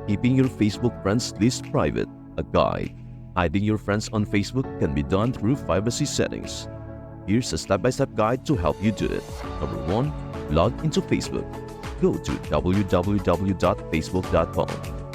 Keeping your Facebook friends list private, a guide. Hiding your friends on Facebook can be done through privacy settings. Here's a step-by-step guide to help you do it. Number 1. Log into Facebook. Go to www.facebook.com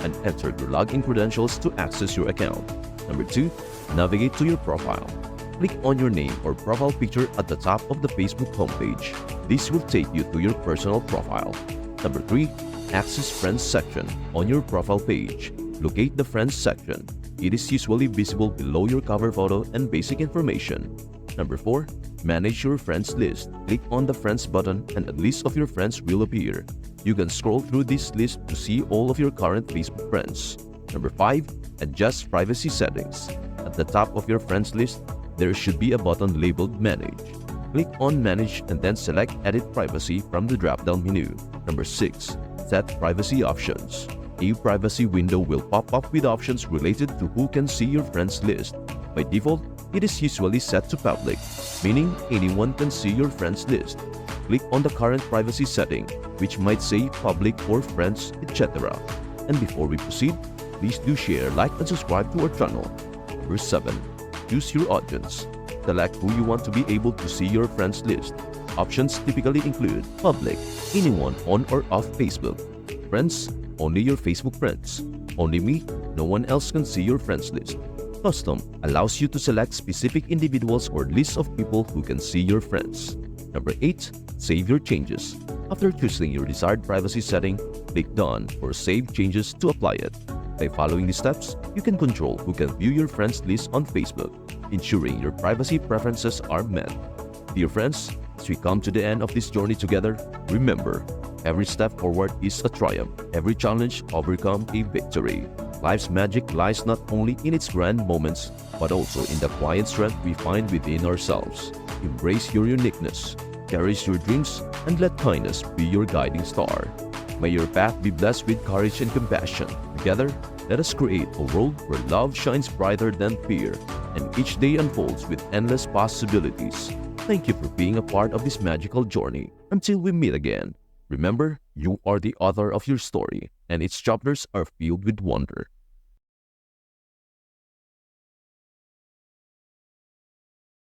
and enter your login credentials to access your account. Number 2. Navigate to your profile. Click on your name or profile picture at the top of the Facebook homepage. This will take you to your personal profile. Number 3. Access Friends section on your profile page. Locate the Friends section. It is usually visible below your cover photo and basic information. Number 4. Manage your friends list. Click on the Friends button and a list of your friends will appear. You can scroll through this list to see all of your current Facebook friends. Number 5. Adjust privacy settings. At the top of your friends list, there should be a button labeled Manage. Click on Manage and then select Edit Privacy from the drop-down menu. Number 6. Set privacy options. A privacy window will pop up with options related to who can see your friends list. By default, it is usually set to public, meaning anyone can see your friends list. Click on the current privacy setting, which might say public or friends, etc. And before we proceed, please do share, like, and subscribe to our channel. Number 7. Choose your audience. Select who you want to be able to see your friends list. Options typically include public, anyone on or off Facebook. Friends, only your Facebook friends. Only me, no one else can see your friends list. Custom allows you to select specific individuals or lists of people who can see your friends. Number 8. Save your changes. After choosing your desired privacy setting, click Done or Save Changes to apply it. By following these steps, you can control who can view your friends list on Facebook, ensuring your privacy preferences are met. Dear friends, as we come to the end of this journey together, remember, every step forward is a triumph. Every challenge overcome a victory. Life's magic lies not only in its grand moments, but also in the quiet strength we find within ourselves. Embrace your uniqueness, cherish your dreams, and let kindness be your guiding star. May your path be blessed with courage and compassion. Together, let us create a world where love shines brighter than fear, and each day unfolds with endless possibilities. Thank you for being a part of this magical journey. Until we meet again, remember, you are the author of your story, and its chapters are filled with wonder.